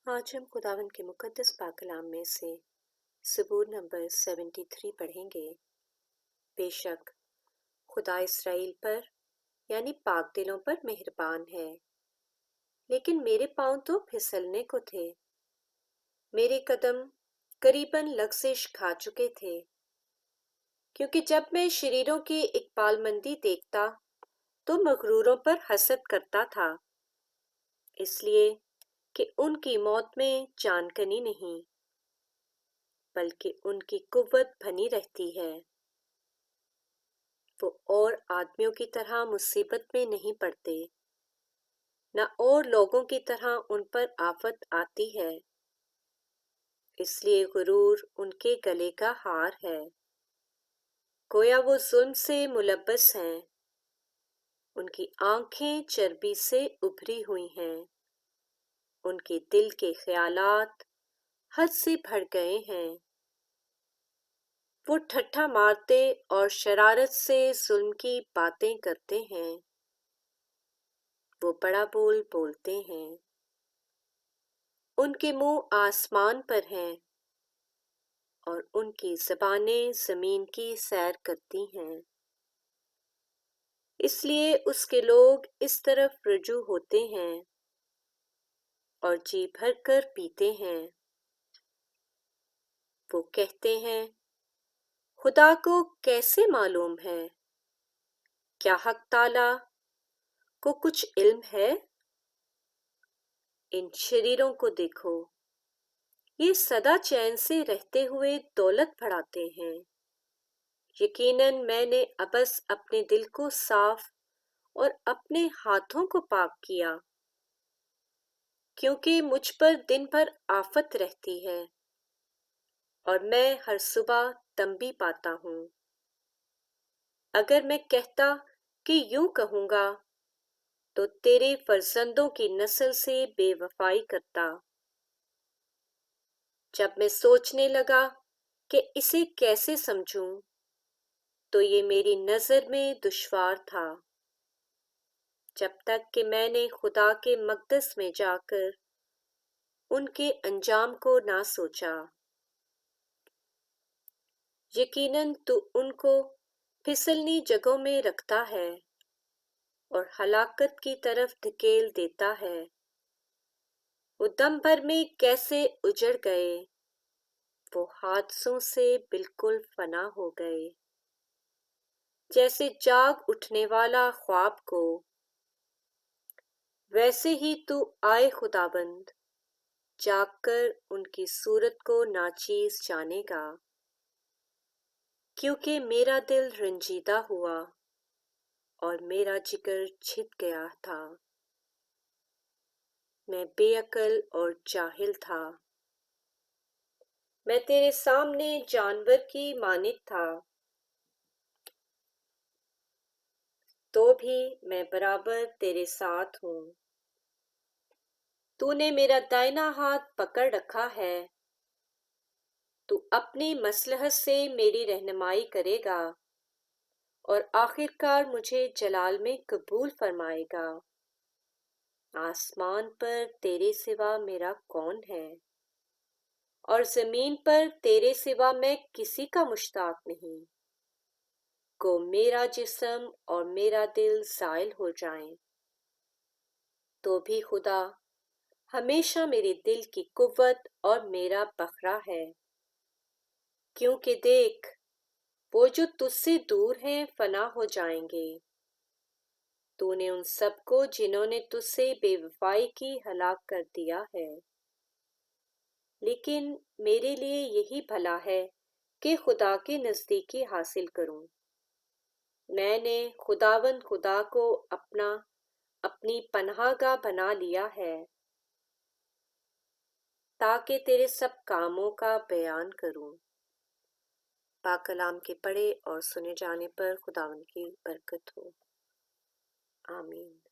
आज हम खुदावंद के मुकद्दस पाक कलाम में से ज़बूर नंबर 73 पढ़ेंगे। बेशक खुदा इसराइल पर यानी पाक दिलों पर मेहरबान है, लेकिन मेरे पांव तो फिसलने को थे। मेरे कदम करीबन लग़ज़िश खा चुके थे, क्योंकि जब मैं शरीरों की इकबालमंदी देखता तो मगरूरों पर हसद करता था, इसलिए कि उनकी मौत में जानकनी नहीं, बल्कि उनकी कुव्वत बनी रहती है। वो और आदमियों की तरह मुसीबत में नहीं पड़ते, न और लोगों की तरह उन पर आफत आती है, इसलिए गुरूर उनके गले का हार है। गोया वो जुल्म से मुलब्बस हैं, उनकी आंखें चर्बी से उभरी हुई हैं, उनके दिल के ख्यालात हद से बढ़ गए हैं। वो ठट्ठा मारते और शरारत से जुल्म की बातें करते हैं। वो बड़ा बोल बोलते हैं, उनके मुंह आसमान पर हैं और उनकी ज़बानें ज़मीन की सैर करती हैं। इसलिए उसके लोग इस तरफ रुजू होते हैं और जी भर कर पीते हैं। वो कहते हैं, खुदा को कैसे मालूम है? क्या हक ताला को कुछ इल्म है? इन शरीरों को देखो, ये सदा चैन से रहते हुए दौलत बढ़ाते हैं। यकीनन मैंने अबस अपने दिल को साफ और अपने हाथों को पाक किया, क्योंकि मुझ पर दिन भर आफत रहती है और मैं हर सुबह तंबी पाता हूँ। अगर मैं कहता कि यूं कहूँगा तो तेरे फर्जंदों की नस्ल से बेवफाई करता। जब मैं सोचने लगा कि इसे कैसे समझूं, तो ये मेरी नज़र में दुश्वार था, जब तक कि मैंने खुदा के मक़दस में जाकर उनके अंजाम को ना सोचा। यकीनन तू उनको फिसलनी जगहों में रखता है और हलाकत की तरफ धकेल देता है। वो दम भर में कैसे उजड़ गए, वो हादसों से बिल्कुल फना हो गए। जैसे जाग उठने वाला ख्वाब को, वैसे ही तू आए खुदाबंद, जागकर उनकी सूरत को नाचीज जानेगा। क्योंकि मेरा दिल रंजीदा हुआ और मेरा जिगर छिद गया था। मैं बेअक्ल और जाहिल था, मैं तेरे सामने जानवर की मानित था, तो भी मैं बराबर तेरे साथ हूँ। तूने मेरा दाहिना हाथ पकड़ रखा है, तू अपनी मसलहत से मेरी रहनुमाई करेगा और आखिरकार मुझे जलाल में कबूल फरमाएगा। आसमान पर तेरे सिवा मेरा कौन है, और ज़मीन पर तेरे सिवा मैं किसी का मुश्ताक नहीं। को मेरा जिस्म और मेरा दिल ज़ाइल हो जाएं, तो भी खुदा हमेशा मेरे दिल की कुव्वत और मेरा बखरा है। क्योंकि देख, वो जो तुझसे दूर हैं फना हो जाएंगे। तूने उन सबको जिन्होंने तुझसे बेवफाई की हलाक कर दिया है। लेकिन मेरे लिए यही भला है कि खुदा की नज़दीकी हासिल करूं। मैंने खुदावंद खुदा को अपनी पनाहगाह बना लिया है, ताकि तेरे सब कामों का बयान करूं। पाक कलाम के पढ़े और सुने जाने पर खुदावंद की बरकत हो। आमीन।